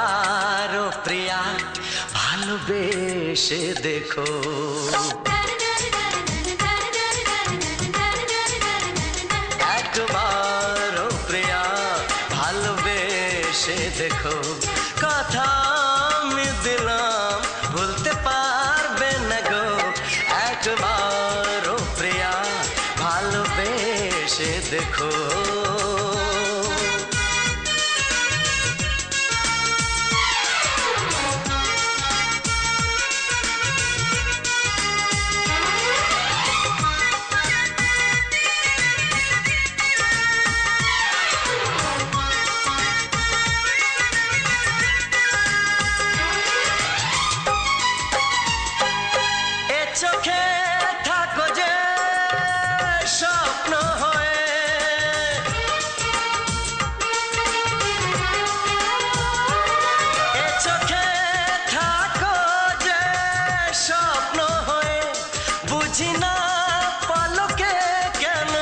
একবারও প্রিয়া ভালোবেসে দেখো। একবারও প্রিয়া ভালোবেসে দেখো। কথা আমি দিলাম ভুলতে পারবে না গো। একবারও প্রিয়া ভালোবেসে দেখো। চোখে থাকো যে স্বপ্ন হয়ে, এ চোখে থাকো যে স্বপ্ন হয়ে, বুঝি না পলকে কেন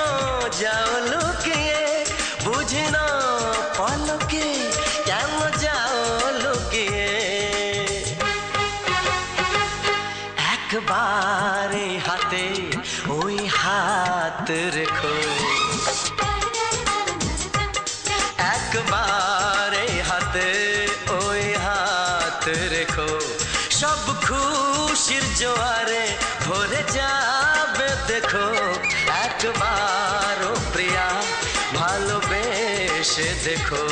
যাও লুকিয়ে, বুঝি না পলকে কেন যাও লুকিয়ে। একবার হাতে ওই হাত রেখো, একবার হাতে ওই হাত রেখো। সব খুশির জোয়ারে ভরে যাবে দেখো। একবারও প্রিয়া ভালোবেসে দেখো।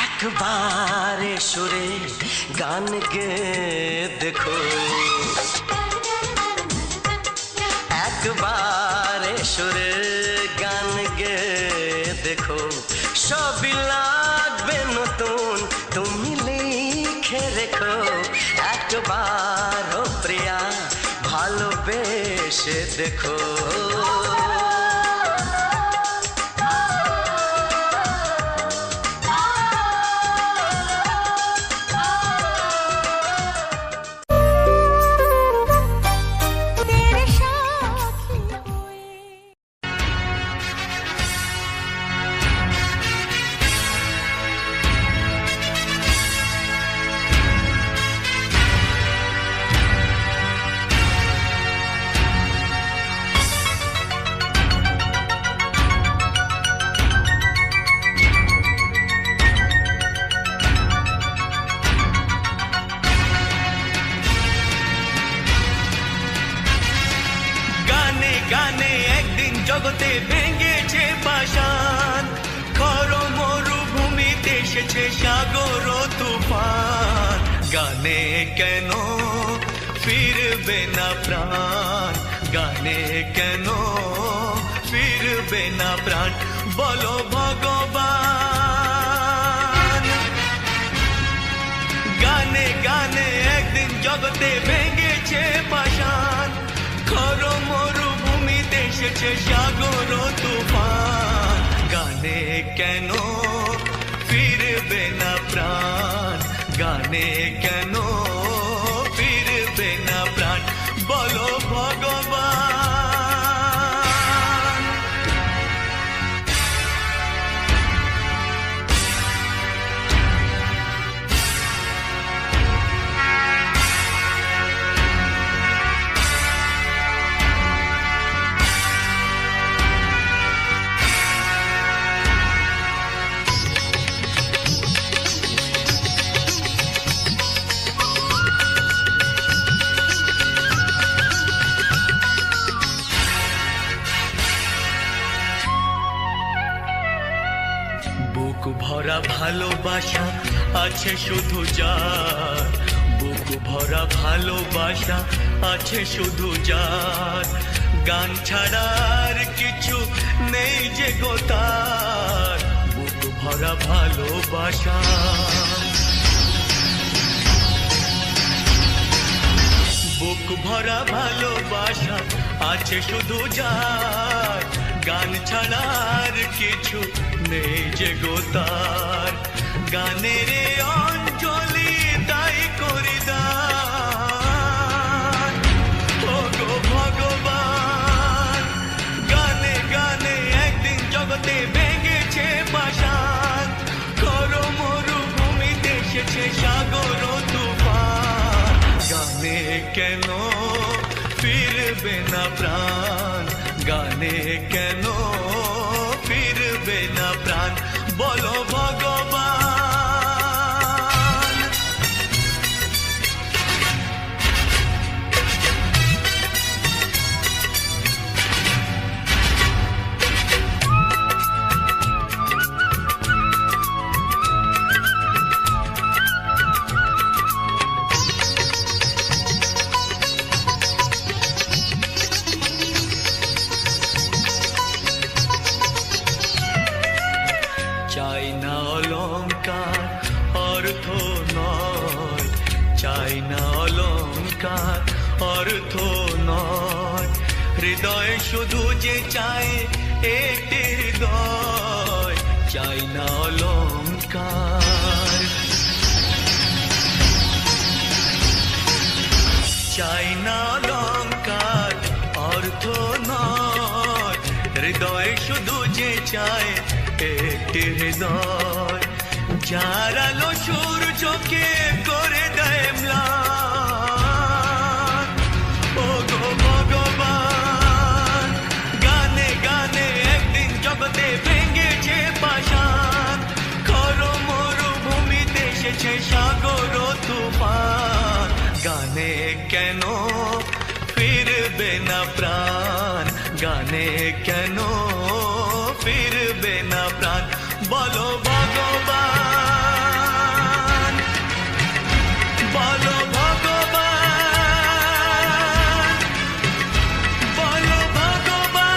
একবারে সুরে গান গে দেখো, একবারে সুরে গান গে দেখো। সবই লাগবে নতুন তুমি লিখে রেখো। একবারও প্রিয়া ভালোবেসে দেখো। গানে একদিন জগতে ভেঙেছে পাষাণ, খর মরুভূমিতে এসেছে সাগর তুফান। গানে কেন ফিরবে না প্রাণ, গানে কেন ফিরবে না প্রাণ, বলো ভগবান। গানে গানে একদিন জগতে ভেঙেছে পাষাণ, খর মরুভূমিতে এসেছে সাগর তুফান। গানে কেন ফিরবে না প্রাণ, গানে কেন ফিরবে না প্রাণ, বলো ভগবান। ভালোবাসা আছে শুধু যার, বুক ভরা ভালোবাসা আছে শুধু যার, গান ছাড়ার কিছু নেই যে গো তার, বুক ভরা ভালোবাসা। বুক ভরা ভালোবাসা আছে শুধু যার, গান ছাড়ার কিছু নেই যে গো তার, গানের অঞ্জলি তাই করি দান। ও গো ভগবান, গানে গানে একদিন জগতে ভেঙেছে পাষাণ, করো মরুভূমিতে এসেছে সাগর তুফান, গানে কেন ফিরবে না প্রাণ, গানে কেন ফিরবে না প্রাণ, বলো ভগবান। চাই না অলংকার অর্থ নয়, চাই না অলংকার অর্থ নয়, হৃদয় শুধু যে চায় একটি হৃদয়, চাই না অলংকার। চাই না অলংকার অর্থ নয়, হৃদয় শুধু যে চায় একটি হৃদয়, যার আলো সূর্যকে করে দেয় ম্লান। ও গো ভগবান, গানে গানে একদিন জগতে ভেঙেছে পাষাণ, করো মরুভূমিতে এসেছে সাগর তুফান, গানে কেন ফিরবে না প্রাণ, গানে কেন ফিরবে না প্রাণ, বলো ভগবান, বলো ভগবান, বলো ভগবান।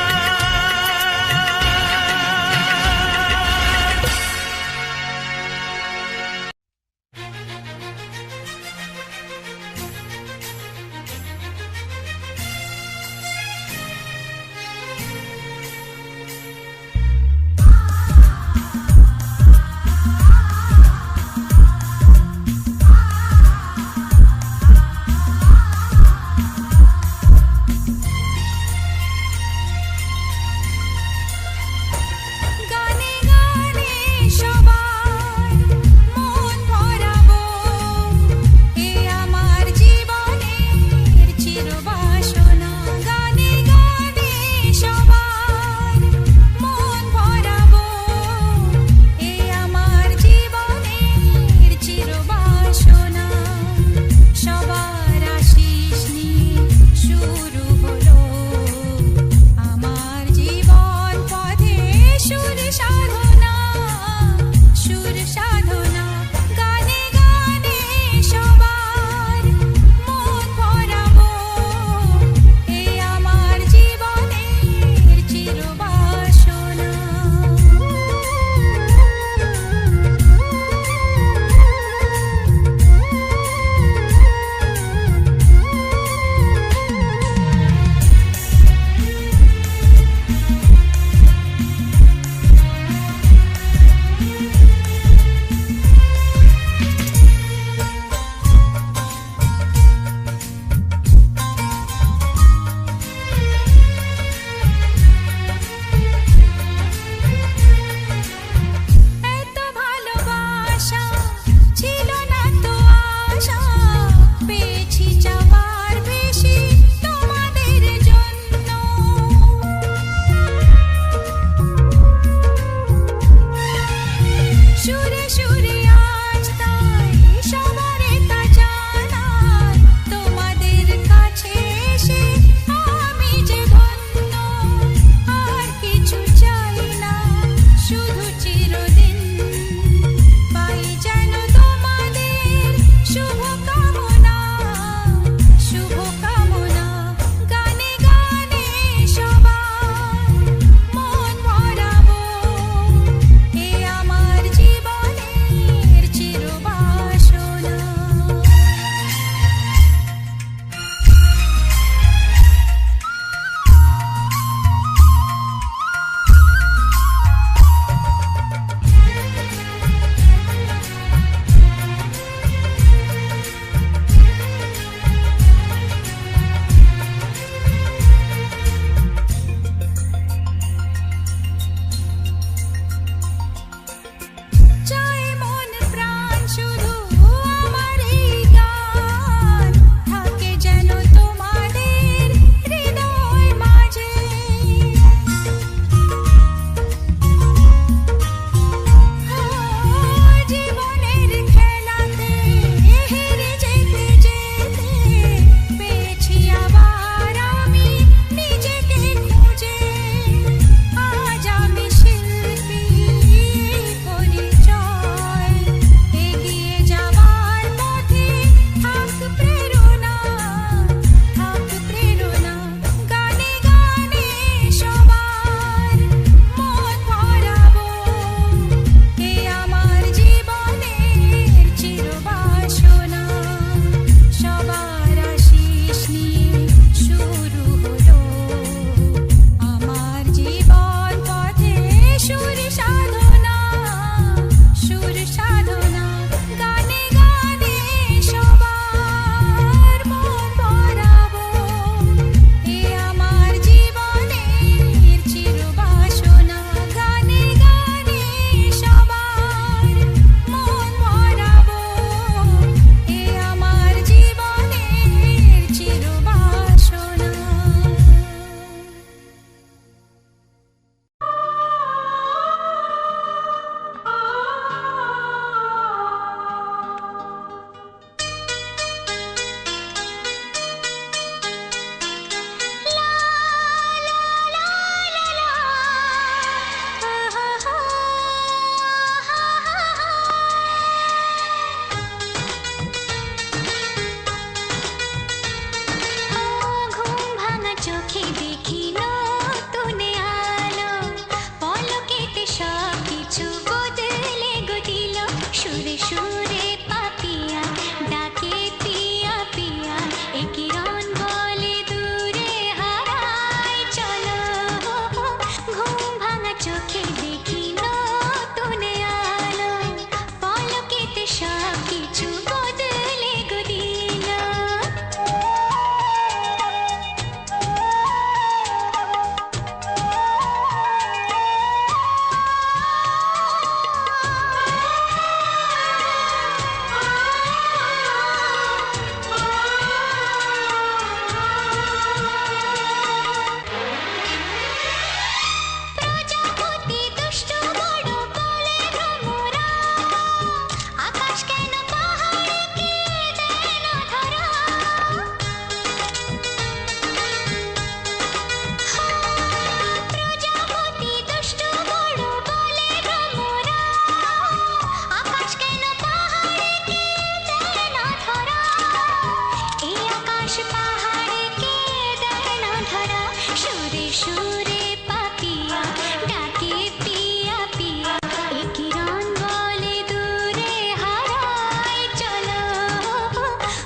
সুরে পাপিয়া ডাকে পিয়া পিয়া এ কিরণ বলে দূরে হারায় চলো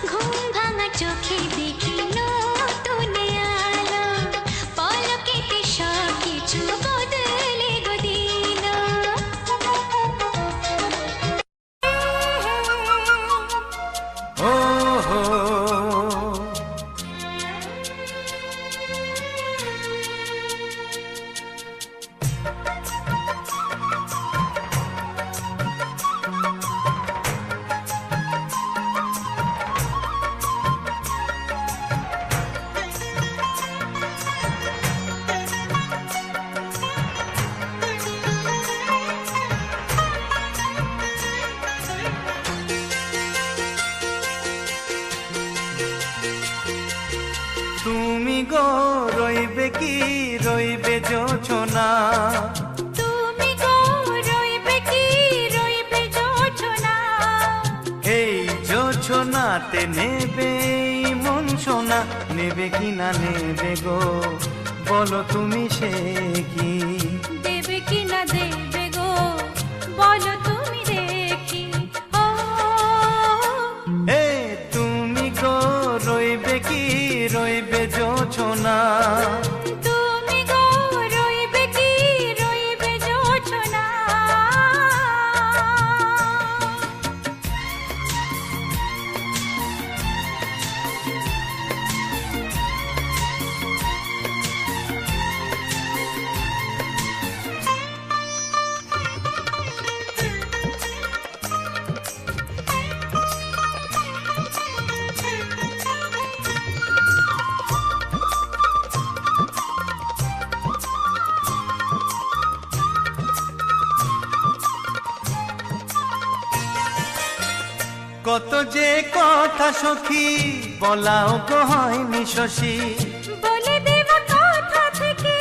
ঘুম ভাঙা চোখে দেখি নতুন আলো পলকেতে সব কিছু বদলে গো দিল ও হো তুমি গো রইবে কি রইবে জোছনা তুমি গো রইবে কি রইবে জোছনা এই জোছনাতে নেবে এই মন সোনা নেবে কি না নেবে গো বলো তুমি সে কি দেবে কি না দেবে গো বলো তুমি দেখি ও এ তুমি গো রইবে কি রইবে জোছনা তুমি গো রইবে কি রইবে জোছনা কত যে কথা সখী বলাও গো হয়নি শশী বলে দেওয়া কথা থেকে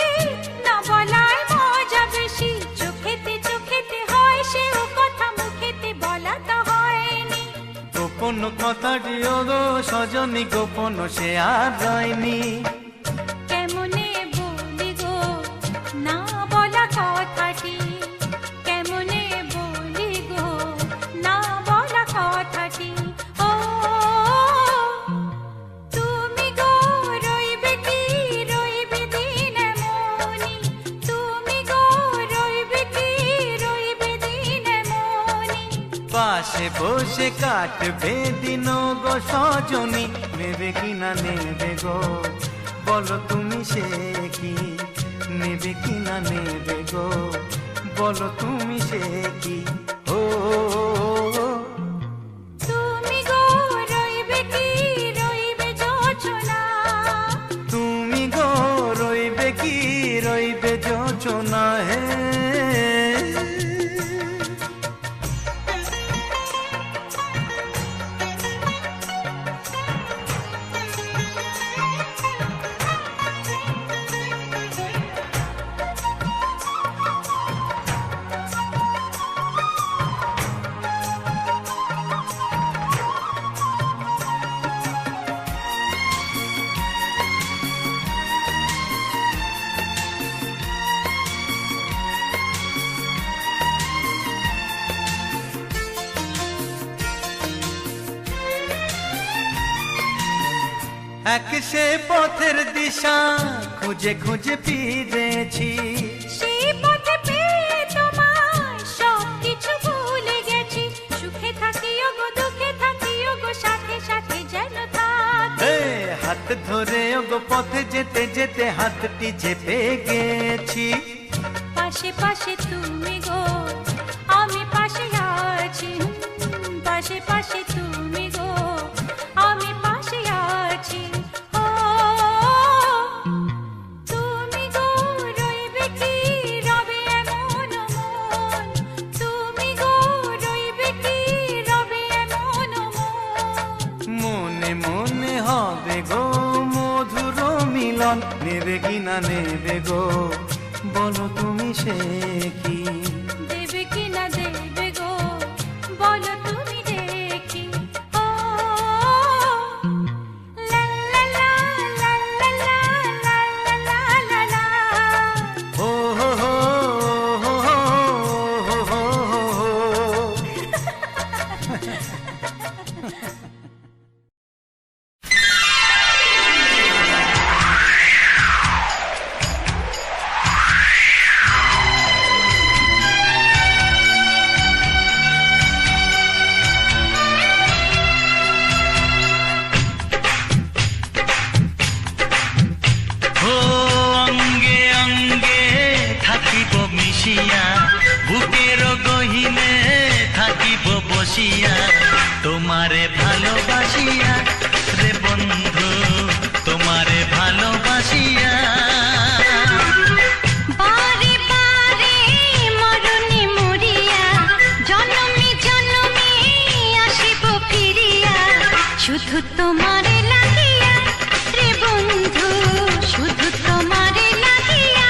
না বলায় মজা বেশি চোখেতে হয় সেও কথা মুখেতে বলা তো হয়নি গোপন কথাটি ও গো সজনী গোপন সে আর রয়নি কেমনে বলি গো না বলা কথাটি কেমনে বলি গো না বলা কথাটি ও তুমি গো রইবে কি রইবে দিন মনি তুমি গো রইবে কি রইবে দিন মনি পাশে বসে কাটবে দিন গো সজনী নেবে কি না নেবে গো বলো তুমি সে কি নেবে কি না নেবে গো বলো তুমি সে কি ও তুমি গো রইবে কি রইবে জোছনা তুমি গো রইবে কি রইবে জোছনা হে এক সে পথের দিশা খুঁজে খুঁজে ফিরেছি সেই পথে পেয়ে তোমায় সব কিছু ভুলে গেছি সুখে থাকিও গো দুঃখে থাকিও গো সাথে সাথে যেন থাকি হে হাত ধরে ওগো পথে যেতে যেতে হাতটি চেপে গেছি পাশে পাশে তুমি গো আমি পাশে আছি পাশে পাশে তুমি গো আমি পাশে আছি ও তুমি গো রইবে কি রবে এমন মন তুমি গো রইবে কি রবে এমন মন মনে মনে হবে গো মধুর মিলন নেবে কি না নেবে গো বলো তুমি সে কি দেবে কি না দেবে গো বলো তুমি দেখি ও লা লা লা লা লা লা লা লা লা লা বসিয়া তোমারে ভালোবাসিয়া রে বন্ধু তোমারে ভালোবাসিয়া বারে বারে মরণে মরিয়া জনমে জনমে আসিব ফিরিয়া শুধু তোমারে লাগিয়া রে বন্ধু শুধু তোমারে লাগিয়া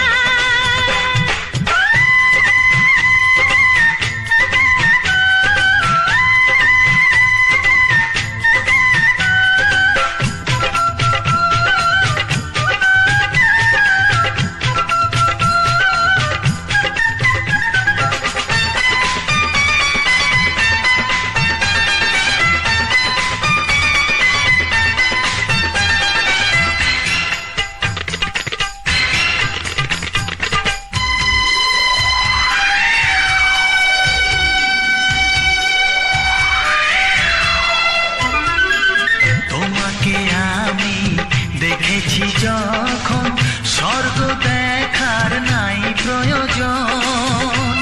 তোমাকে আমি দেখেছি যখন স্বর্গ দেখার নাই প্রয়োজন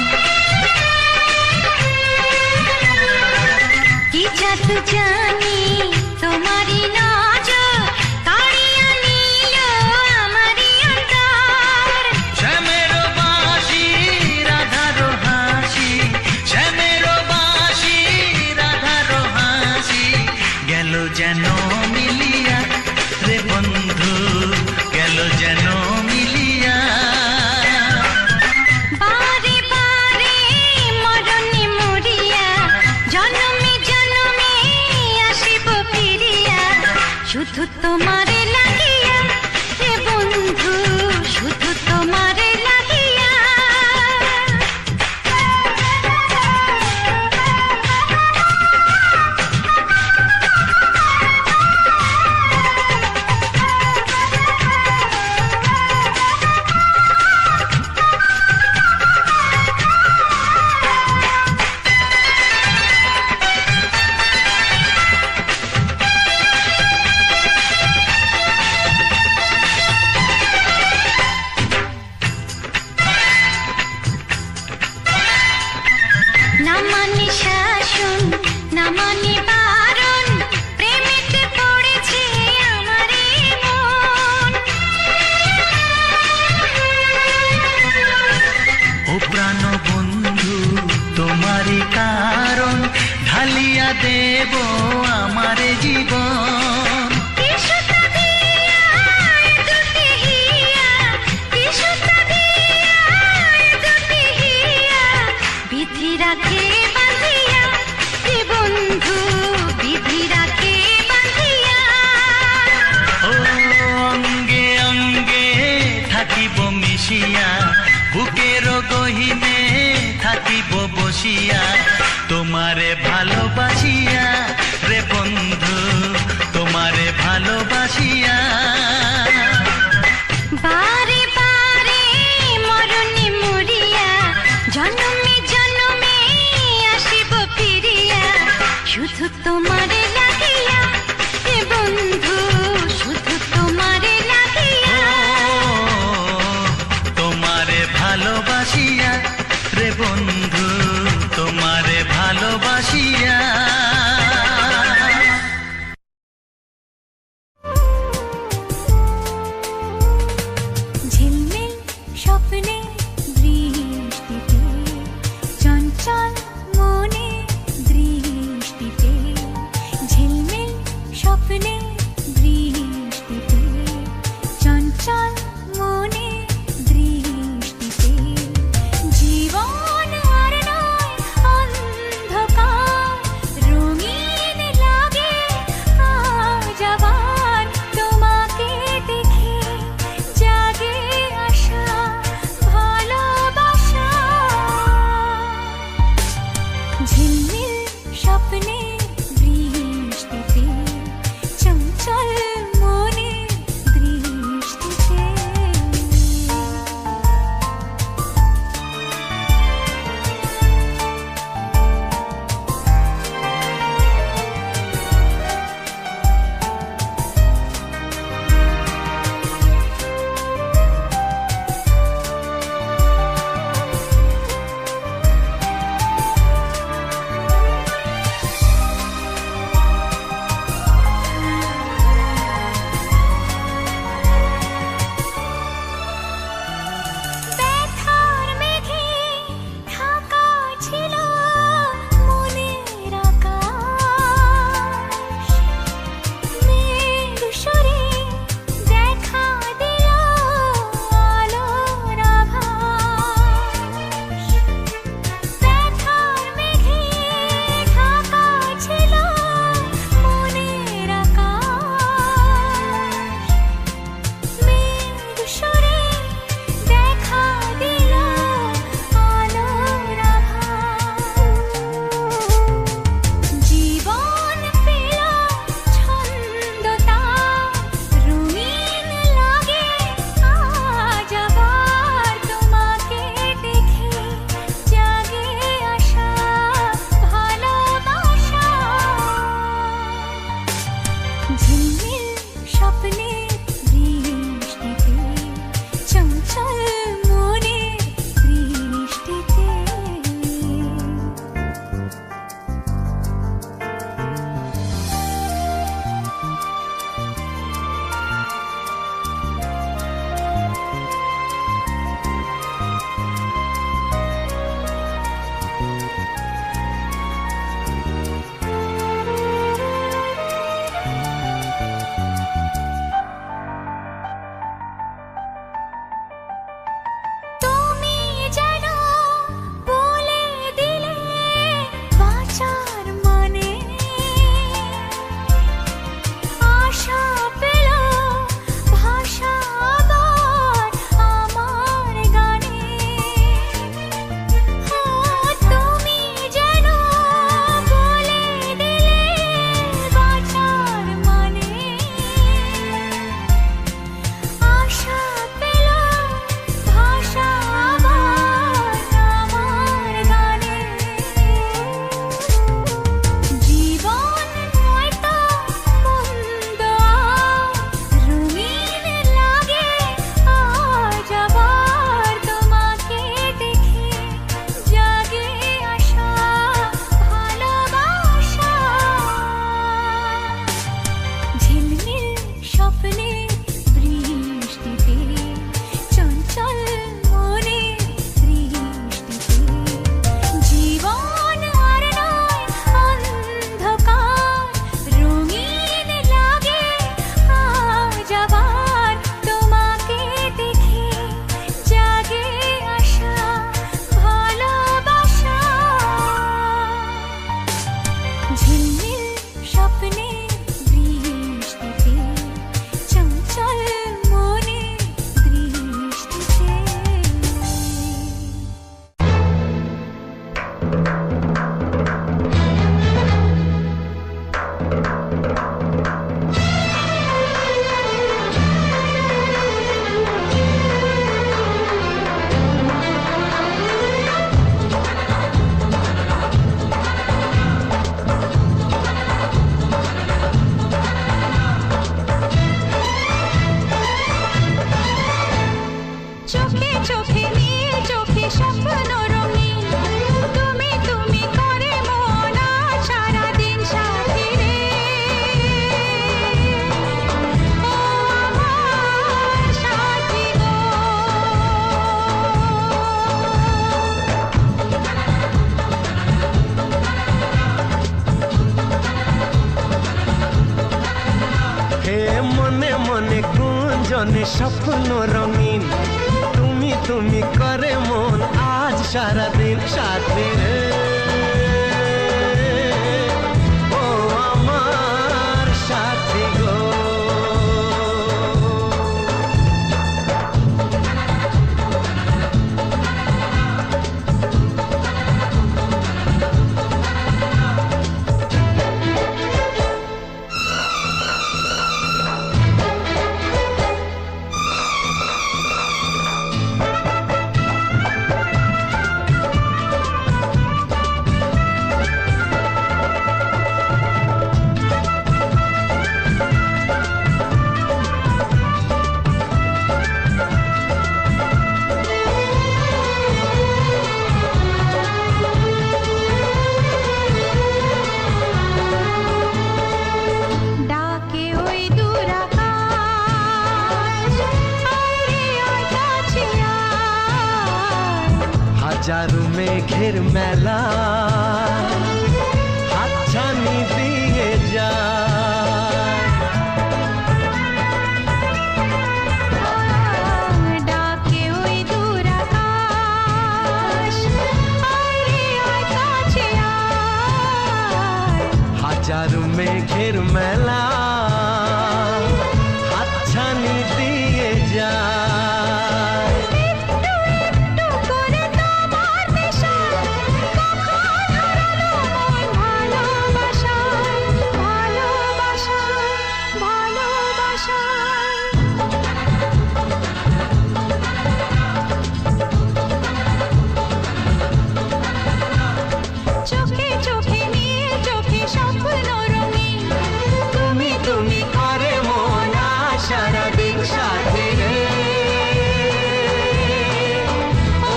কি জাদু জানি তোমারই নজর কাড়িয়া নিল আমারই অন্তর শ্যামের বাঁশি রাধার হাসি শ্যামের বাঁশি রাধার হাসি গেল যেন মিলিয়া রে বন্ধু গেল যেন মিলিয়া বারে বারে মরণে মরিয়া জনমে জনমে আসিব ফিরিয়া শুধু তোমারে লাগিয়া হে বন্ধু শুধু তোমারে লাগিয়া না মানে শাসন না মানে বারণ প্রেমেতে পড়েছে আমারে মন ও প্রাণ বন্ধু তোমারই কারণ ঢালিয়া দেব আমারে জীবন কি সুতা দিয়া এ দুটি হিয়া কি সুতা দিয়া এ দুটি হিয়া বিধি রাখে বাঁধিয়া হে বন্ধু বিধি রাখে বাঁধিয়া ও অঙ্গে অঙ্গে থাকিব মিশিয়া বুকের গহিনে থাকিব বসিয়া তোমারে ভালোবাসিয়া রে বন্ধু তোমারে ভালোবাসিয়া বারে বারে মরণে মরিয়া জনমে জনমে আসিব ফিরিয়া শুধু তোমারে লাগিয়া হে বন্ধু শুধু তোমারে লাগিয়া তোমারে ভালোবাসিয়া রে বন্ধু তোমারে ভালোবাসিয়া ঝিলমিল স্বপ্নে দৃষ্টিতে চঞ্চল মনে দৃষ্টিতে ঝিলমিল স্বপ্নে দৃষ্টিতে চঞ্চল মনে দৃষ্টিতে জীবন আর নয় অন্ধকার রঙিন লাগে আজ আবার তোমাকে দেখে জাগে আশা ভালোবাসা ঝিলমিল স্বপ্নে দৃষ্টিতে চঞ্চল মনে দৃষ্টিতে গুঞ্জনে স্বপ্ন রঙিন তুমি তুমি করে মন আজ সারাদিন সাথী রে ও আমার সাথী গো হাজারো মেঘের মেলা হাতছানি দিয়ে যায় ডাকে ওই দূর আকাশ আয় রে আয় কাছে আয় হাজারো মেঘের মেলা হাতছানি দিয়ে যায় চোখে চোখে নীল চোখে স্বপ্ন রঙিন তুমি তুমি করে মন সারাদিন সাথী রে ও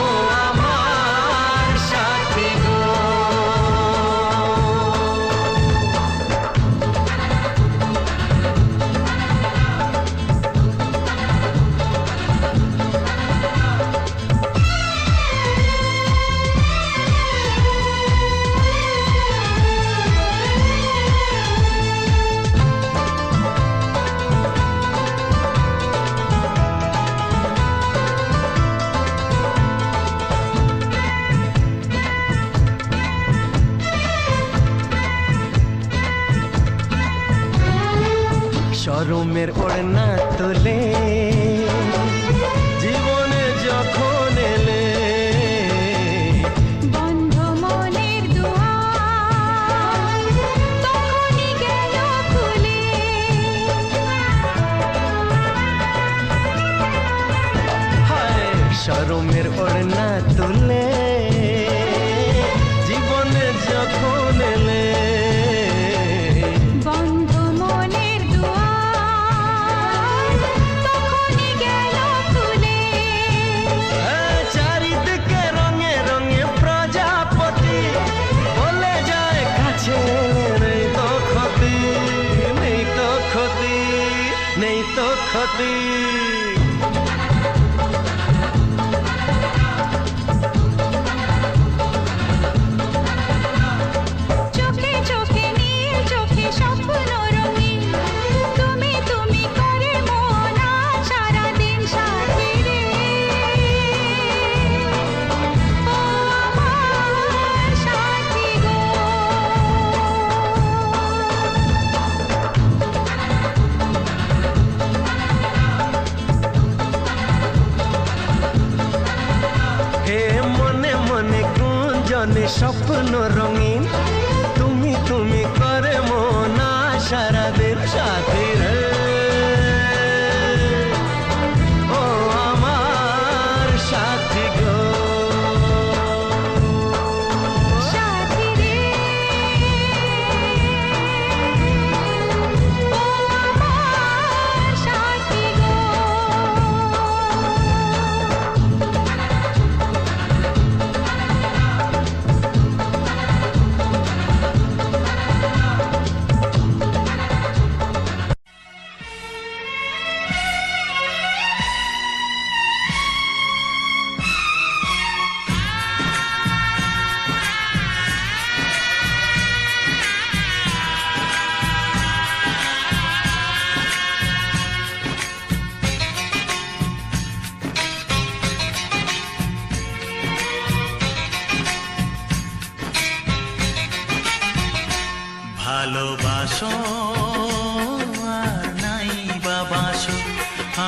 আমার সাথী গো শরমের ওড়না তোলে জীবনে যখন এলে বন্ধ মনের দুয়ার তখনই গেল খুলে হায় শরমের ওড়না তোলে জীবনে যখন এলে বন্ধ মনের দুয়ার তখনই গেল খুলে চারিদিকে রঙে রঙে প্রজাপতি বলে যায় কাছে নেই তো ক্ষতি নেই তো ক্ষতি নেই তো ক্ষতি চোখে চোখে নীল চোখে স্বপ্ন রঙিন তুমি তুমি করে মন আজ সারাদিন সাথী রে ও আমার সাথী গো হে মনে মনে গুঞ্জনে স্বপ্ন রঙিন তুমি তুমি করে মন সারাদিন সাথী রে ও আমার সাথী গো সাথী রে ও আমার সাথী গো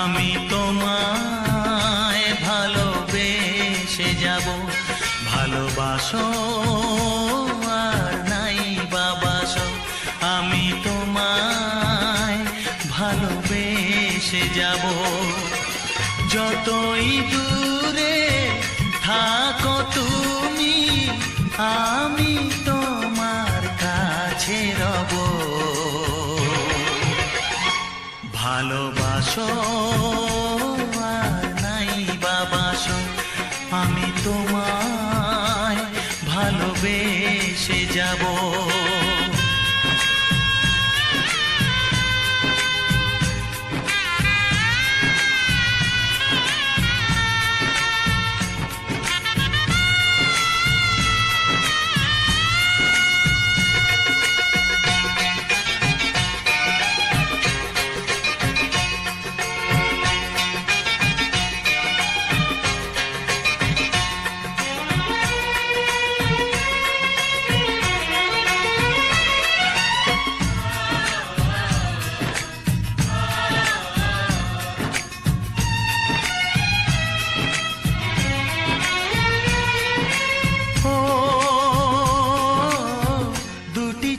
আমি তোমায় ভালোবেসে যাব। ভালোবাসো আর নাই বাবাসো, আমি তোমায় ভালোবেসে যাব। যতই দূরে থাকো তুমি, আমি তোমার কাছে রব। ভালোবাসো আর নাই বাবাসো, আমি তোমায় ভালোবেসে যাব।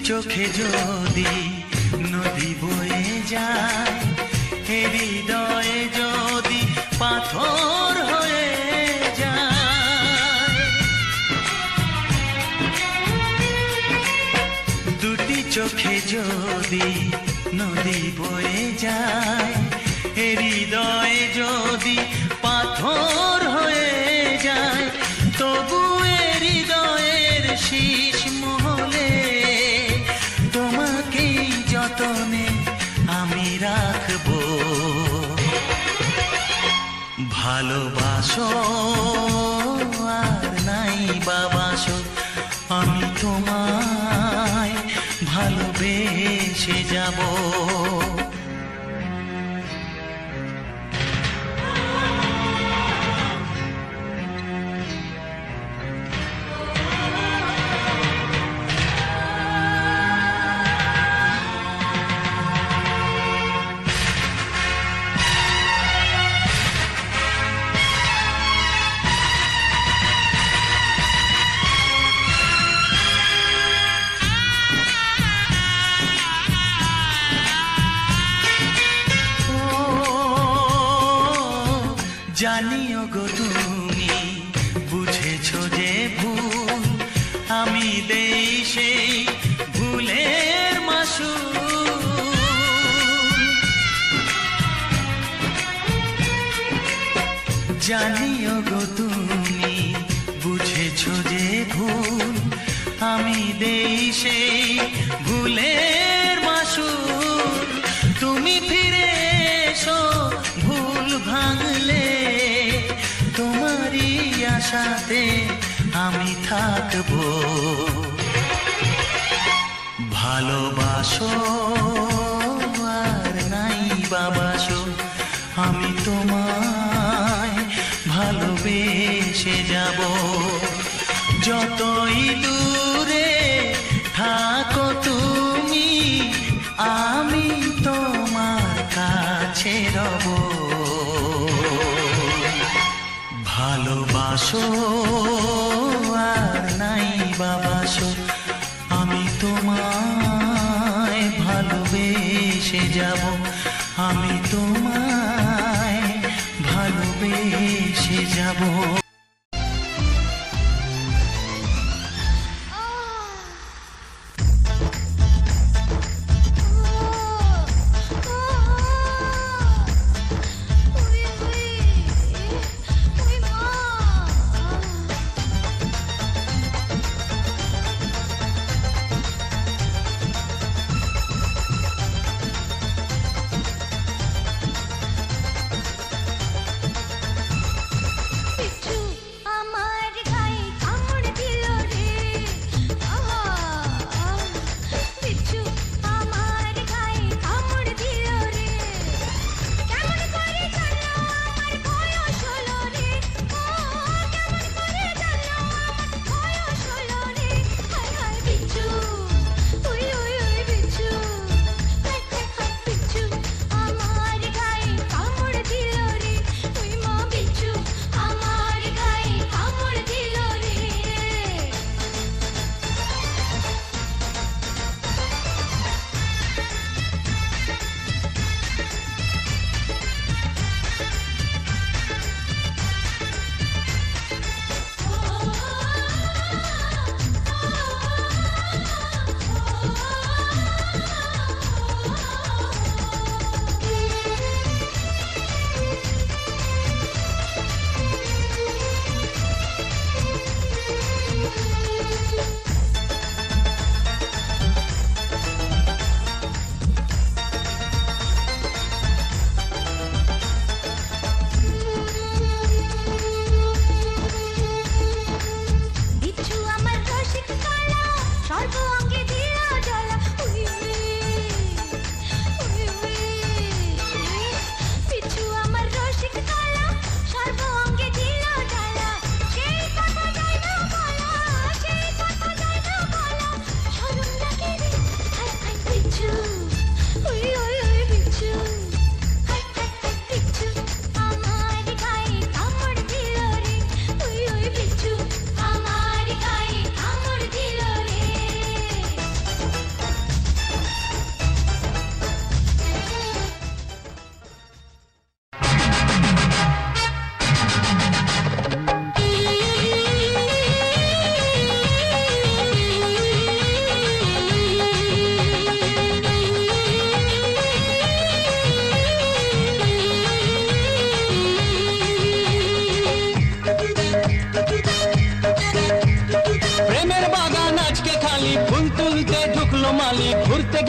চোখে যদি নদী বয়ে যায়, হৃদয়ে যদি পাথর হয়ে যায়, দুটি চোখে যদি নদী বয়ে যায়, হৃদয়ে যদি পাথর হয়ে যায়, তবু হৃদয়ের শীষ মহলে তোমাকেই যতনে আমি রাখবো। ভালোবাসো আর নাই বাবাসো, আমি তোমায় ভালোবেসে যাব। জানিও গো তুমি বুঝেছো যে ভুল, আমি দেই সেই ভুলের মাসুল। জানিও গো তুমি বুঝেছো যে ভুল, আমি দেই সেই ভুলের মাসুল। তুমি ফিরে এসো ভুল ভাঙলে, তোমারই আশাতে আমি থাকবো। ভালোবাসো আর নাই বাবাসো, আমি তোমায় ভালোবেসে যাব। যতই দূরে থাকো তুমি, আমি তোমার কাছে রব। ভালোবাসো আর নাই বাবাসো, আমি তোমায় ভালোবেসে যাব। আমি তোমায় ভালোবেসে যাব। পিছু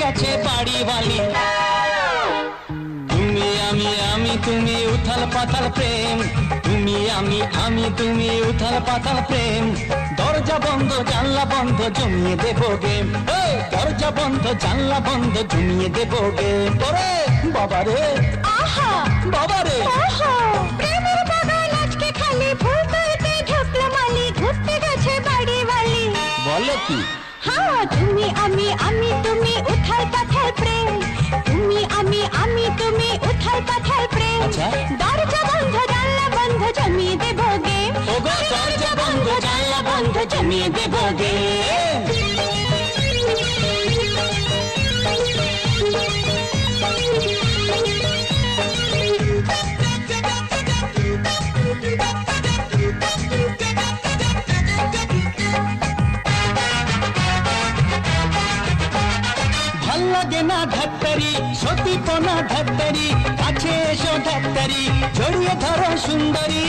গেছে বাড়ি বালি। তুমি আমি তুমি উথাল পাতাল প্রেম, তুমি আমি তুমি উথাল পাতাল প্রেম। দরজা বন্ধ জানলা বন্ধ জমিয়ে দেবো গেম, দরজা বন্ধ জানলা বন্ধ জমিয়ে দেবো গেম। ওরে বাবারে আহা বাবারে, ওহো প্রেমের বাগান আজকে খালি, ফুল তুলতে ঢুকলো মালি, ঘুরতে গেছে বাড়ি বালি। বলো কি? হ্যাঁ তুমি আমি তুমি উথাল পাথাল প্রেম, তুমি আমি তুমি উথাল পাথাল প্রেম। আচ্ছা। দরজা বন্ধ জানলা বন্ধ জমিয়ে দেবো গেম, ওগো দরজা বন্ধ জানলা বন্ধ জমিয়ে দেবো গেম। লাগে না ধাত্তারি সতীপনা ধাত্তারি, কাছে এসো ধাত্তারি জড়িয়ে ধরো সুন্দরী।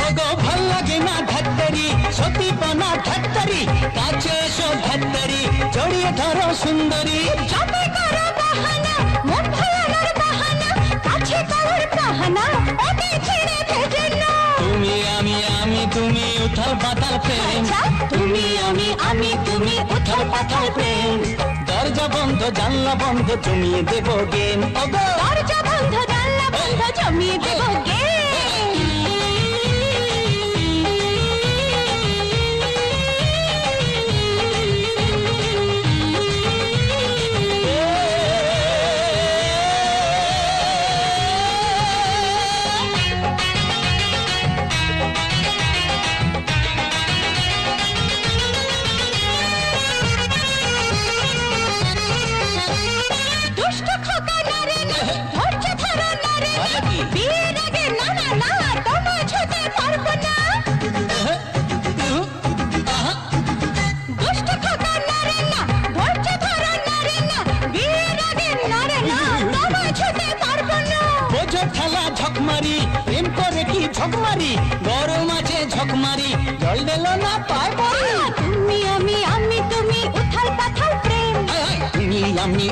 ওগো ভাল লাগে না ধাত্তারি সতীপনা ধাত্তারি, কাছে এসো ধাত্তারি জড়িয়ে ধরো সুন্দরী। যবে করো বাহানা মন ভোলানোর বাহানা, কাছে করার বাহানা ওকে ছেড়ে ভেজে না। তুমি আমি তুমি উথাল পাতাল প্রেম, তুমি আমি তুমি উথাল পাতাল প্রেম। দরজা বন্ধ জানলা বন্ধ জমিয়ে দেবো গেম, ওগো দরজা বন্ধ জানলা বন্ধ জমিয়ে দেবো গেম। দুষ্ট খোকা নারে না, ধৈর্য ধরো নারে না, বিয়ের আগে না না না তোমা ছুতে পারবো না। দুষ্ট খোকা নারে না, ধৈর্য ধরো নারে না, বিয়ের আগে নারে না তোমা ছুতে পারবো না। বোঝো ঠেলা ঝকমারি প্রেম করে কি ঝকমারি, গরম আছে ঝকমারি জল দিল না পায় পরে। তুমি আমি তুমি উথাল পাথাল প্রেম, তুমি আমি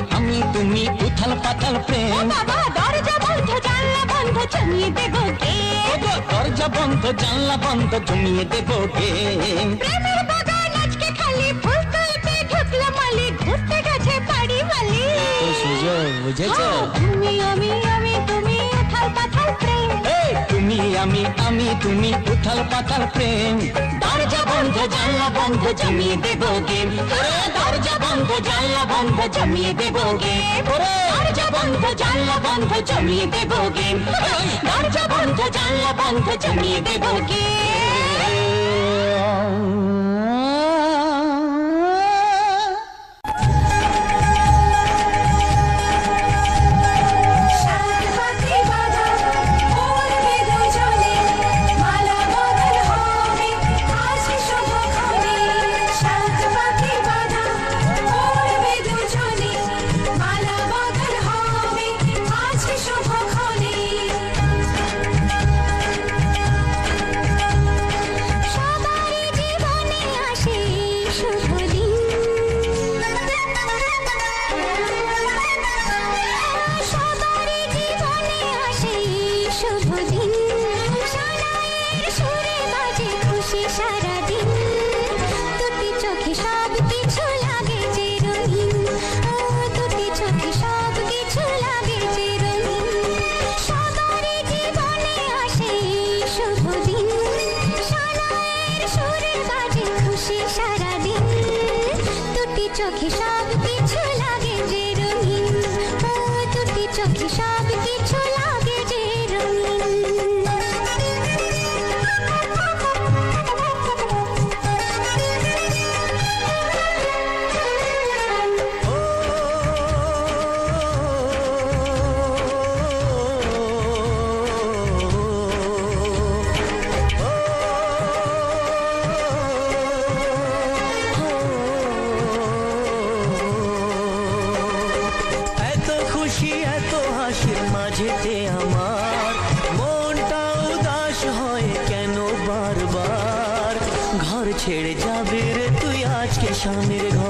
তুমি উথাল পাতাল ও প্রেম। বাবা দরজা বন্ধ জানলা বন্ধ জমিয়ে দেবো গেম। ওগো দরজা বন্ধ জানলা বন্ধ জমিয়ে দেবো গেম। প্রেমের বাগান আজকে খালি, ফুল তুলতে ঢুকলো মালি, ঘুরতে গেছে বাড়ি বালি। তো সুযোগ বুঝেছো? তুমি আমি তুমি উথাল পাথাল প্রেম, তুমি আমি তুমি উথাল পাতাল প্রেম। দরজা বন্ধ জানলা বন্ধ জমিয়ে দেবো গেম, দরজা বন্ধ জানলা বন্ধ জমিয়ে দেবো গেম। দরজা বন্ধ জানলা বন্ধ জমিয়ে দেবো গেম, দরজা বন্ধ জানলা বন্ধ জমিয়ে দেবো সাত পাখি বাঁধা উড়বে দুজনে, মালা বদল হবে আজ শুভক্ষণে। সাত পাখি বাঁধা উড়বে দুজনে, মালা বদল হবে আজ শুভক্ষণে। সবারই জীবনে আসে শুভ দিন, সবারই জীবনে আসে শুভ দিন। সানাইয়ের সুরে বাজে খুশি সারাদিন, দুটি চোখে সব কিছু লাগে যে রঙিন, দুটি চোখে সব কিছু লাগে যে রঙিন। সবারই জীবনে আসে শুভ দিন, সানাইয়ের সুরে বাজে খুশি সারাদিন, দুটি চোখে সব কিছু লাগে যে রঙিন, দুটি চোখে সব কিছু লাগে যে এত খুশি এত হাসির মাঝেতে আমার মনটা উদাস হয় কেন বারবার। ঘর ছেড়ে যাবে রে তুই আজকে স্বামীর ঘর,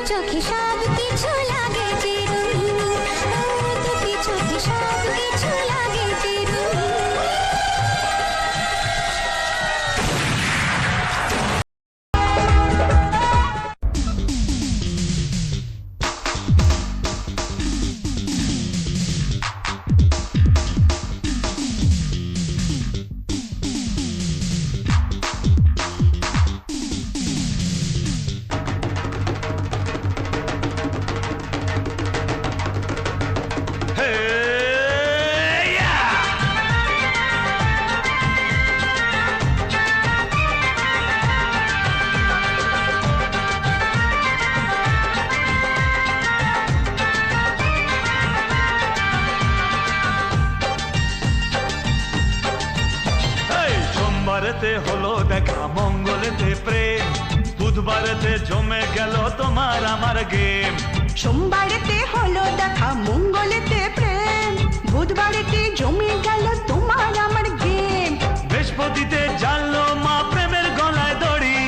চোখে সব কিছু লাগে যে রঙিন, দুটি চোখে সব কিছু লাগে যে রঙিন। সোমবারেতে হলো দেখা, মঙ্গলেতে প্রেম, বুধবারেতে জমে গেল তোমার আমার গেম। সোমবারেতে হলো দেখা, মঙ্গলেতে প্রেম, বুধবারেতে জমে গেল তোমার আমার গেম। বৃহস্পতিতে জানলো মা প্রেমের গলায় দড়ি,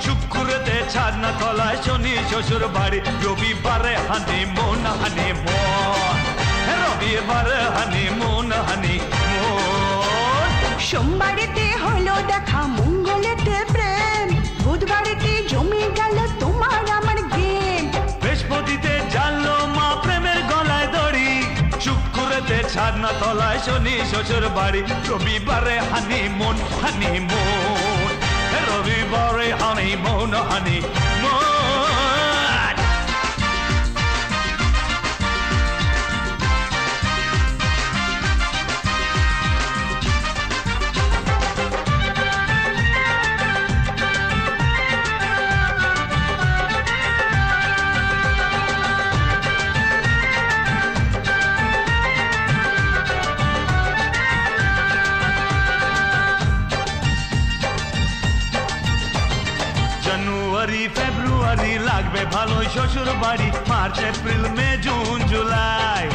শুক্রতে ছাড়না তলায় শনি শ্বশুর বাড়ি, রবিবারে হানিমুন হানিমুন, রবিবারে হানিমুন হানিমুন। সোমবারেতে হলো দেখা, মঙ্গলেতে প্রেম, বুধবারেতে জমে গেল তোমার আমার গেম। বৃহস্পতিতে জানলো মা প্রেমের গলায় দড়ি, শুক্রতে ছাড়না তলায় শনি শ্বশুর বাড়ি, রবিবারে হানিমুন হানিমুন, রবিবারে হানিমুন হানিমুন। জানুয়ারি ফেব্রুয়ারি লাগবে ভালোই শ্বশুর বাড়ি, March April May June July,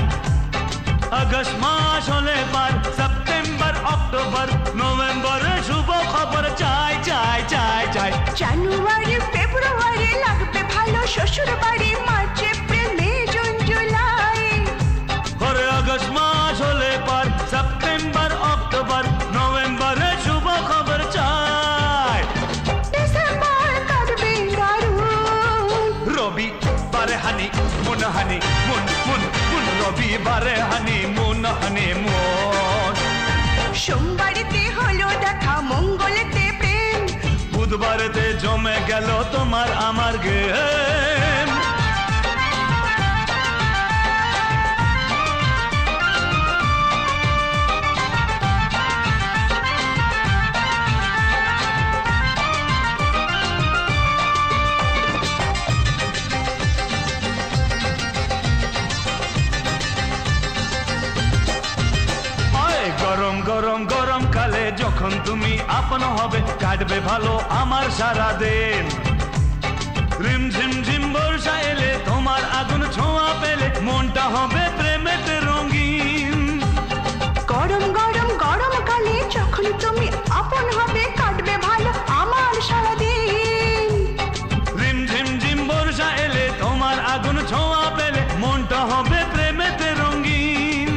August মাস হলে পার, সেপ্টেম্বর অক্টোবর নভেম্বরে শুভ খবর চাই চাই চাই চাই। জানুয়ারি ফেব্রুয়ারি লাগবে ভালো শ্বশুর বাড়ি, March April May June July, পরে আগস্ট মাস হলে পার, সেপ্টেম্বর অক্টোবর নভেম্বরে শুভ খবর চাই। ডিসেম্বর কাটবে দারুণ, রবিবারে হানিমুন হানিমুন মুন মুন, রবিবারে হানিমুন হানিমুন। সোমবারেতে হলো দেখা, মঙ্গলেতে প্রেম, বুধবারেতে জমে গেল তোমার আমার গেম। গরম গরম গরম কালে যখন তুমি আপন হবে, কাটবে ভালো আমার সারা দিন। রিম ঝিম ঝিম বর্ষা এলে তোমার আগুন ছোঁয়া পেলে, মনটা হবে প্রেমেতে রঙিন। গরম গরম গরম কালে যখন তুমি আপন হবে, কাটবে ভালো আমার সারাদিন। রিম ঝিম ঝিম বর্ষা এলে তোমার আগুন ছোঁয়া পেলে, মনটা হবে প্রেমেতে রঙিন।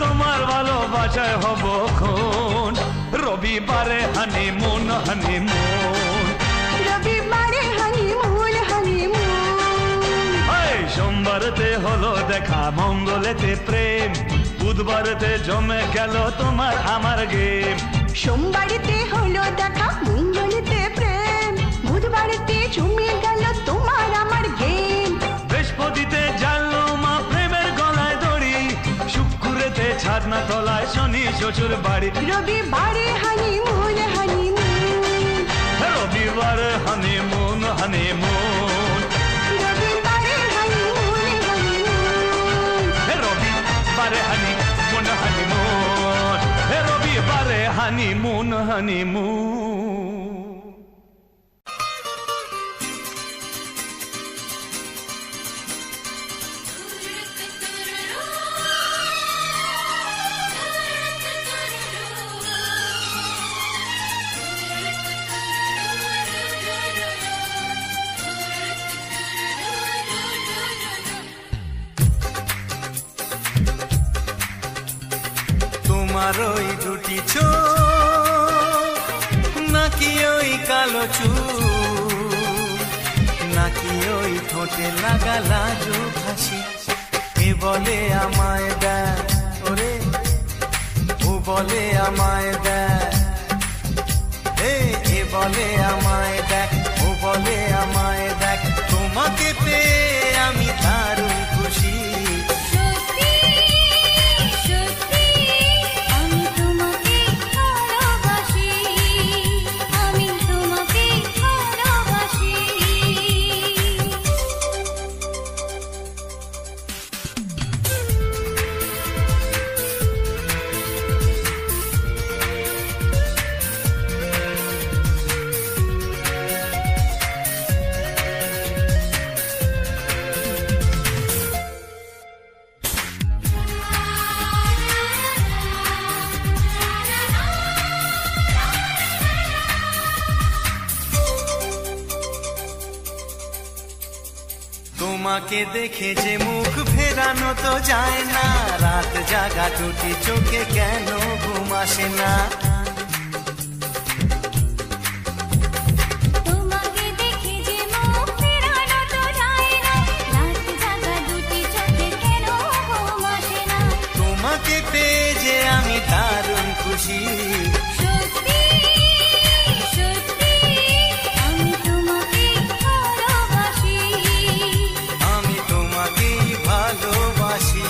তোমার ভালোবাসায় হব খুন, রবিবারে হানিমুন হানিমুন, রবিবারে হানিমুন হানিমুন। সোমবারেতে হলো দেখা, মঙ্গলেতে প্রেম, বুধবারেতে জমে গেল তোমার আমার গেম। সোমবারেতে হলো দেখা, মঙ্গলেতে প্রেম, বুধবারেতে জমে গেল তোমার আমার গেম। বৃহস্পতিতে জানলো মা প্রেমের গলায় দড়ি, শুক্রতে ছাড়না তলায় শনি শ্বশুর বাড়ি, রবিবারে হানিমুন হানিমুন, রবিবারে হানিমুন হানিমুন, রবিবারে হানিমুন হানিমুন, রবিবারে হানিমুন হানিমুন, রবিবারে হানিমুন হানিমুন। তোমার ওই দুটি চোখ নাকি ওই কালো চুল নাকি ওই ঠোঁটে লাগা লাজুক হাসি এ বলে আমায় দেয় ওরে ও বলে আমায় দেয় এ বলে আমায় দেখ ও বলে আমায় দেখ তোমাকে পেয়ে আমি দারুণ খুশি সত্যি সত্যি আমি তোমাকে ভালোবাসি আমি তোমাকে ভালোবাসি তোমাকে দেখে যে মুখ ফেরানো তো যায় না রাত জাগা টুটি চোখে কেন ঘুম আসে না তোমাকে দেখে যে মুখ ফেরানো তো যায় না রাত জাগা দুটি চোখে কেন ঘুম আসে না তোমাকে পেয়ে যে আমি দারুণ খুশি সত্যি সত্যি আমি তোমাকে ভালোবাসি আমি তোমাকেই ভালোবাসি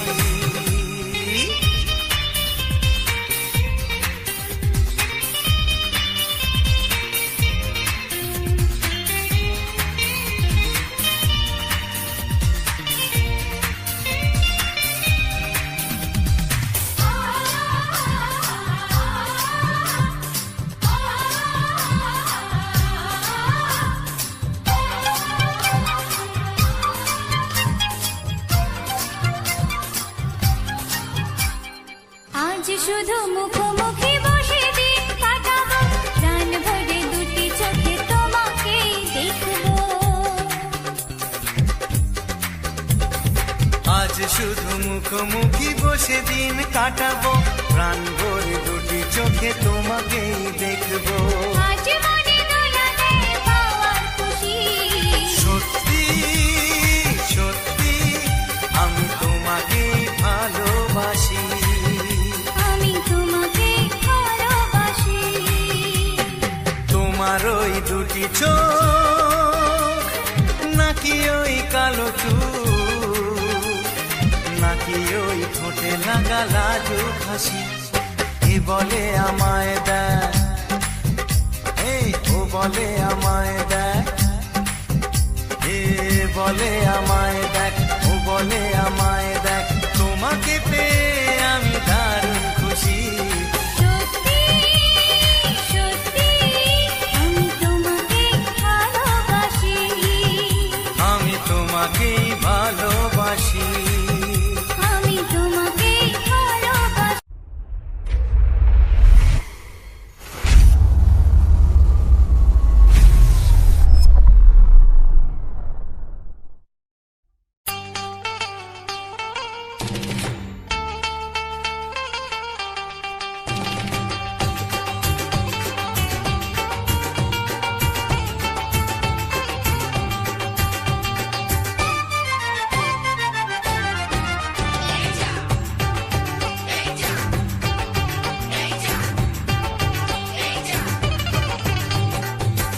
আজ শুধু মুখোমুখি বসে দিন কাটাবো প্রাণ ভরে দুটি চোখে তোমাকে দেখবো আজ শুধু মুখোমুখি বসে দিন কাটাবো প্রাণ ভরে দুটি চোখে তোমাকেই দেখবো আজ মনে দোলা দেয় পাওয়ার খুশি সত্যি সত্যি আমি তোমাকেই ভালোবাসি আমি তোমাকে ভালোবাসি তোমার ওই দুটি চোখ নাকি ওই কালো চুল নাকি ওই ঠোঁটে লাগা লাজুক হাসি এ বলে আমায় দেয় ও বলে আমায় দেয় এ বলে আমায় দেখ ও বলে আমায় দেখ তোমাকে পেয়ে আমি দারুণ খুশি সত্যি সত্যি আমি তোমাকে ভালোবাসি আমি তোমাকেই ভালোবাসি আমি তোমাকে ভালোবাসি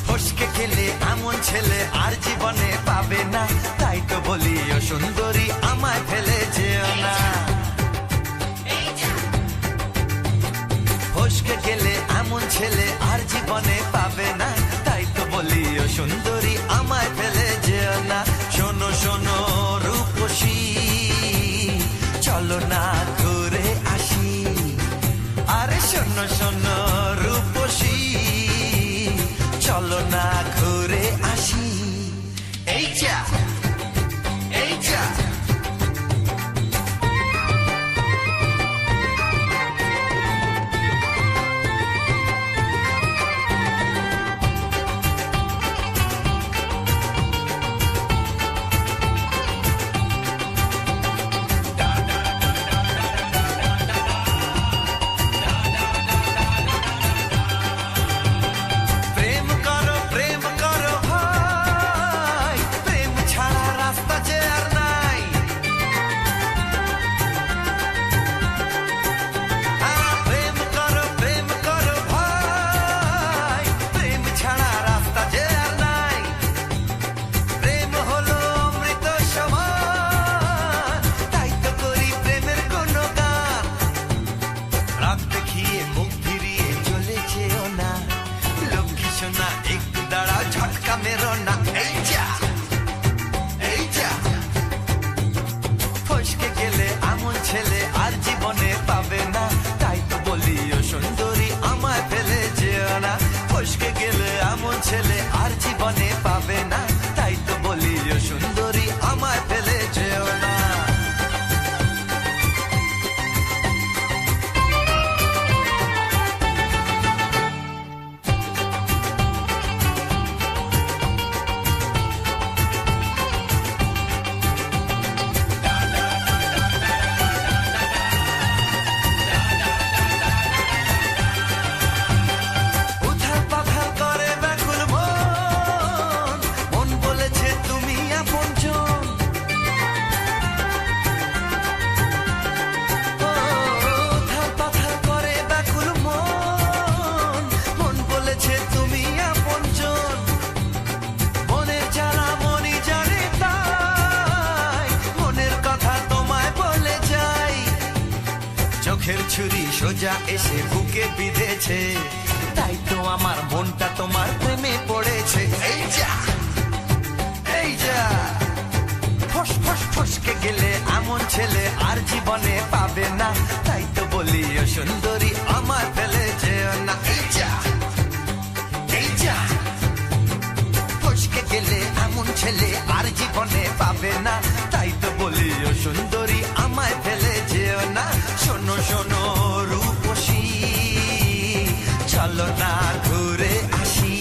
ফসকে খেলে এমন ছেলে আর জীবনে পাবে না তাই তো বলি ও সুন্দরী আমায় ফেলে যেও না ফসকে গেলে এমন ছেলে আর জীবনে পাবে না তাই তো বলি ও সুন্দরী আমায় ফেলে যেও না শোনো শোনো রূপসী চলো না ঘুরে আসি আরে শোনো শোনো রূপসী চলো না ঘুরে আসি এই যা এই যা ছুরি সোজা এসে বুকে বিঁধেছে, তাই তো আমার মনটা তোমার প্রেমে পড়েছে। এই যা এই যা, ফস ফস ফসকে গেলে এমন ছেলে আর জীবনে পাবে না, তাই তো বলি ও সুন্দরী আমার ফেলে যেও না। এই যা এই যা, ফসকে গেলে এমন ছেলে আর জীবনে পাবে না, তাই তো বলি ও সুন্দরী আমায় ফেলে যেও না। শোনো শোনো রূপসী, চলো না ঘুরে আসি,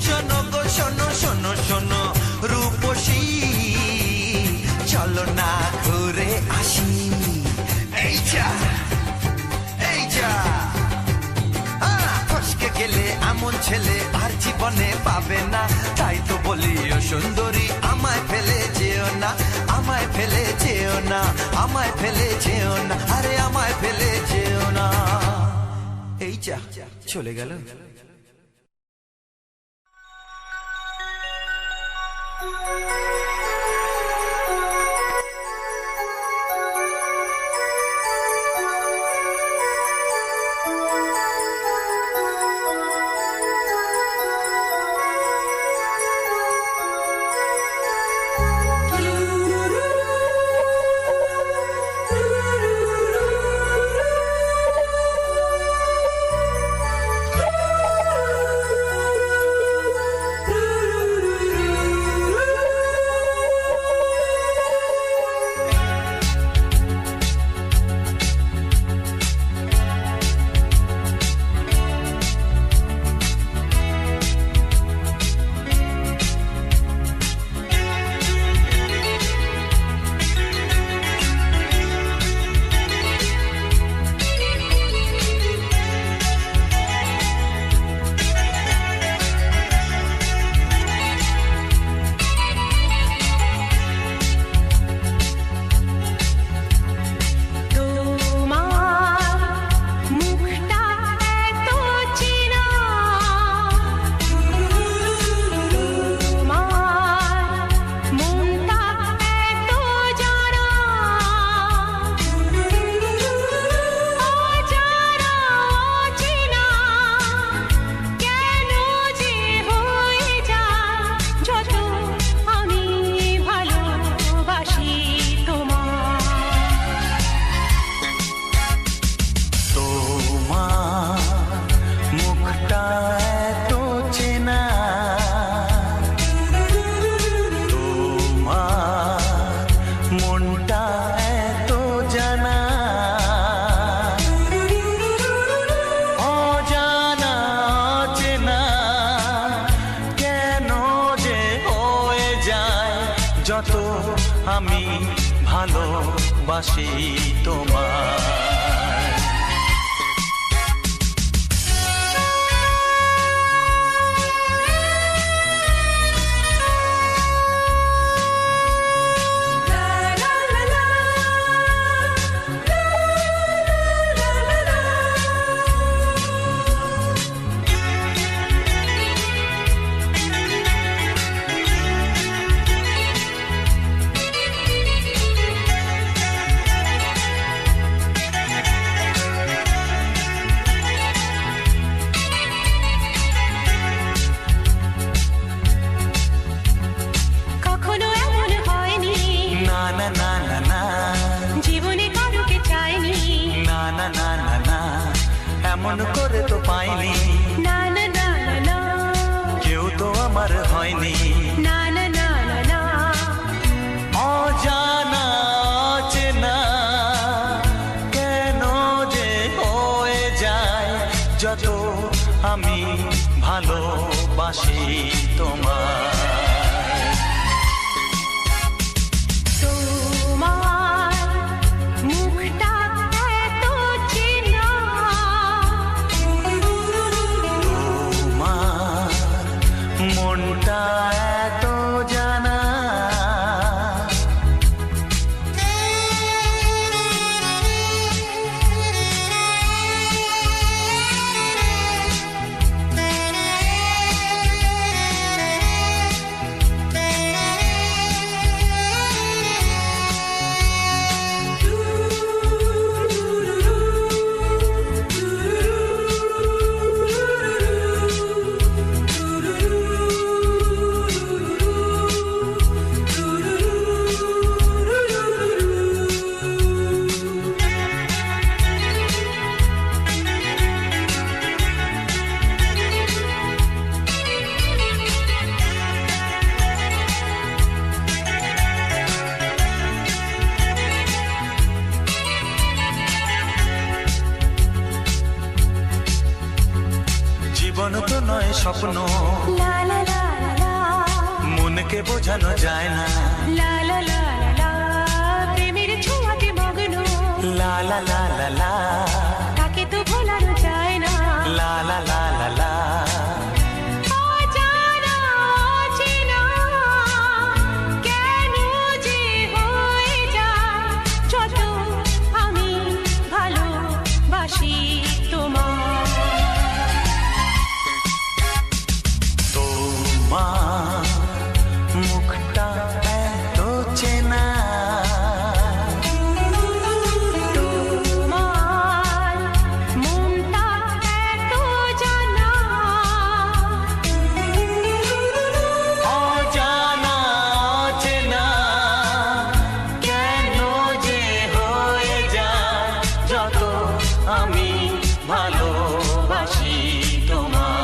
শোনো গো শোনো শোনো শোনো রূপসী, চলো না ঘুরে আসি। এই যা এই যা, ফসকে গেলে এমন ছেলে আর জীবনে পাবে না, তাই তো বলি ও সুন্দরী আমায় ফেলে যেও না, আমায় ফেলে যেও না, আমায় ফেলে যেও না, আরে আমায় ফেলে যেও না। এই যা চলে গেল। যত আমি ভালোবাসি তোমায়। এমন করে তো পাইনি, না না না না না, কেউ তো আমার হয়নি, না না না না না, অজানা চেনা কেন যে হয়ে যায় যত আমি ভালোবাসি তোমায়। মুখটা এত চেনা নয় স্বপ্ন, লা লা লা লা মনকে বোঝানো যায় না, লা লা লা লা প্রেমের ছোঁয়াতে মগ্ন, লা লা লা লা লা তাকে তো ভোলানো যায় না, লা লা লা লা লা অজানা অচেনা কেন যে হয়ে যায় যত আমি ভালোবাসি তোমার। তোমার মুখটা এত চেনা, তোমার মনটা এত জানা, অজানা অচেনা কেন যে হয়ে যায় যত আমি ভালোবাসি তোমার।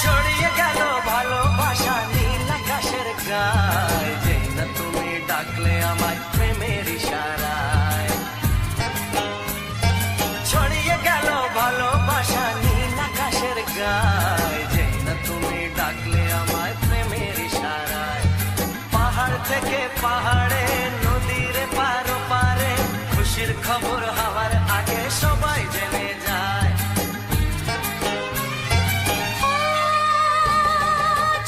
ছড়িয়ে গেল ভালোবাসা নীল আকাশের গায়ে, যেই না তুমি ডাকলে আমায় প্রেমের ইশারায়। ছড়িয়ে গেল ভালোবাসা নীল আকাশের গায়ে, যেই না তুমি ডাকলে আমায় প্রেমের ইশারায়। পাহাড় থেকে পাহাড়ে নদীর পারো পারে খুশির খবর হওয়ার আগে সবাই জেনে যায়।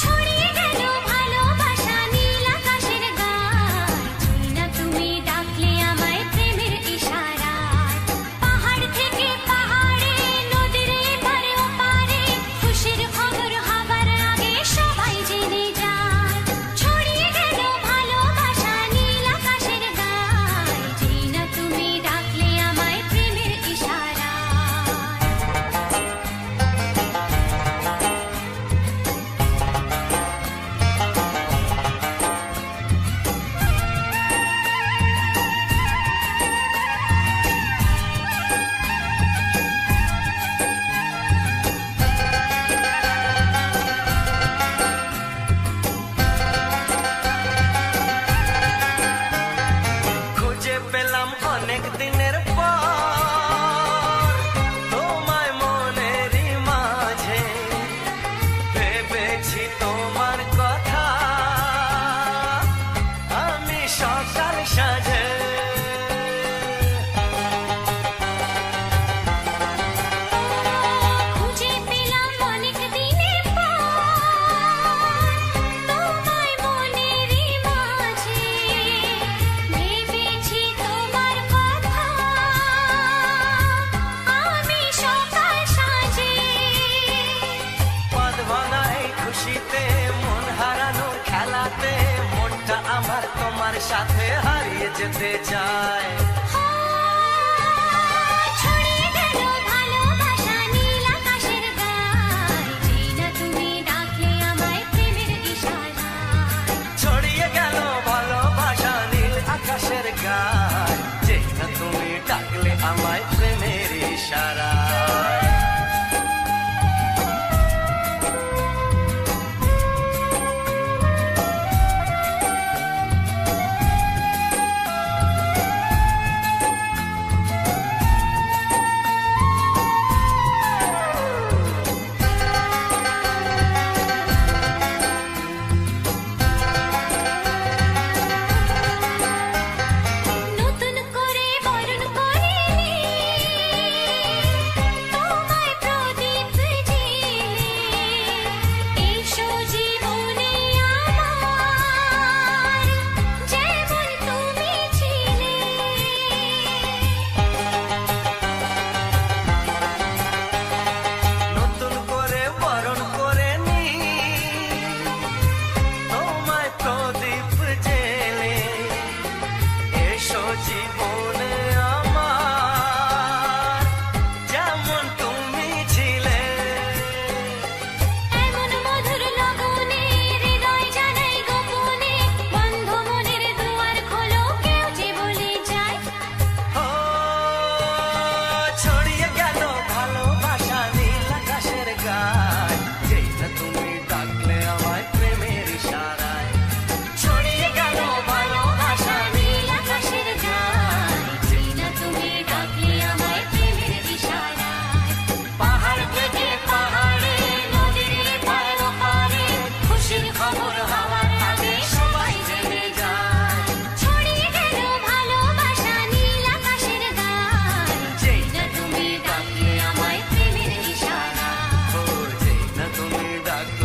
ছড়িয়ে গেল ভালোবাসা নীল আকাশের গায়, যেই না তুমি ডাকলে আমায় প্রেমের ইশারায়। পাহাড় থেকে পাহাড়ে নদীর এপারে ওপারে খুশির খবর হবার আগে সবাই জেনে যায়। ছড়িয়ে গেল ভালোবাসা নীল আকাশের গায়, যেই না তুমি ডাকলে আমায় প্রেমের ইশারায়। খুঁজে পেলাম অনেক দিনের পর তোমায় মনেরই মাঝে, ভেবেছি তোমার কথা আমি সকাল সাজে। খুঁজে পেলাম অনেক দিনের পর তোমায় মনেরই মাঝে, ভেবেছি তোমার কথা আমি সকাল সাজে। পদ ভাঙা এই খুশিতে মন হারানোর খেলাতে মনটা আমার তোমার সাথে হারিয়ে যেতে চায়। ছড়িয়ে গেল ভালোবাসা নীল আকাশের গায়, যেই না তুমি ডাকলে আমায় প্রেমের ইশারায়। ছড়িয়ে গেল ভালোবাসা নীল আকাশের গায়, যেই না তুমি ডাকলে আমায় প্রেমের ইশারায়।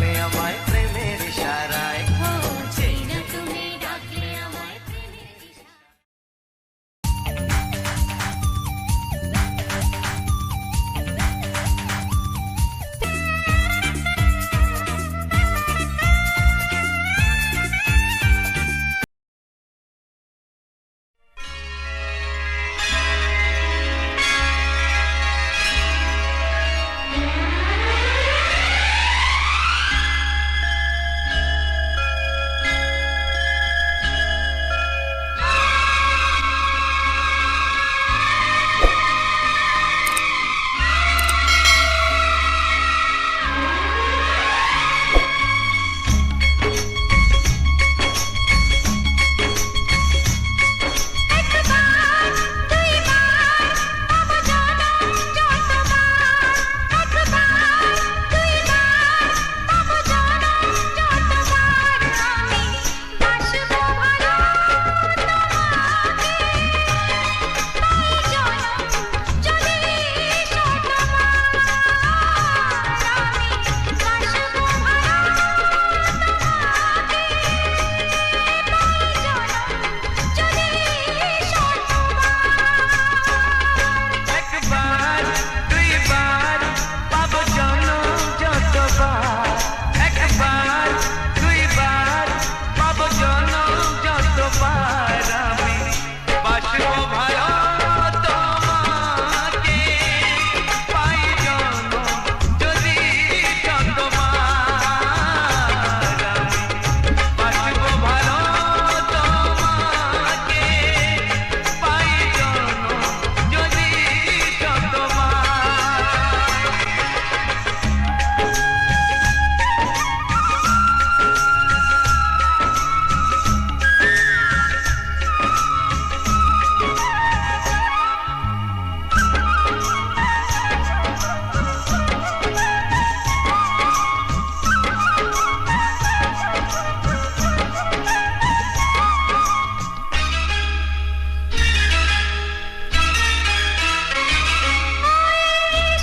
ডাকলে আমায় প্রেমের ইশারায় ও যেই না তুমি ডাকলে আমায় প্রেমের ইশারায় একবার দুইবার পাবো জনম যতবার একবার দুইবার পাবো জনম যতবার আমি বাসবো ভালো তোমাকে পাই জনম যদি শতবার আমি বাসবো ভালো তোমাকে পাই জনম যদি শতবার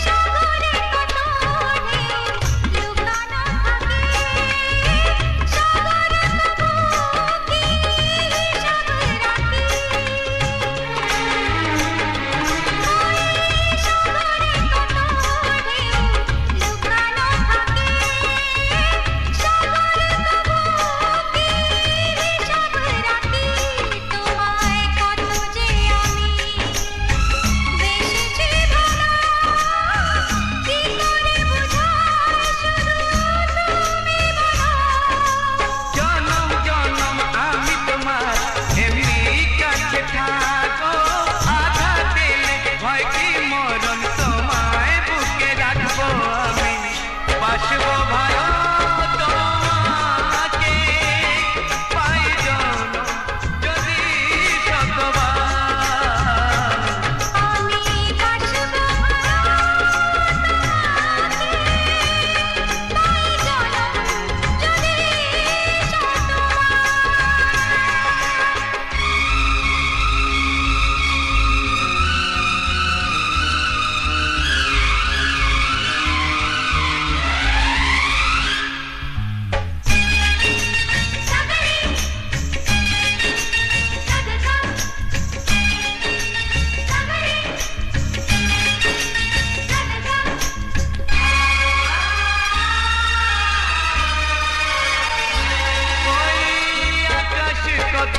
সাগরে কত ঢেউ লুকানো থাকে সাগর বুকে হিসাব রাখে সাগরে কত ঢেউ লুকানো থাকে সাগর বুকে হিসাব রাখে তোমায় কত যে আমি বেশি ভালো কি করে বোঝাই শুধু তুমি বলো জনম জনম আমি তোমার এমনি কাছে থাকো আঘাত দিলে ভয় কি মরণ তোমায় বুকে রাখবো আমি বাসবো ভালো তোমাকে পাই জনম যদি শতবার আমি বাসবো ভালো তাই জনম যদি ওই আকাশ কত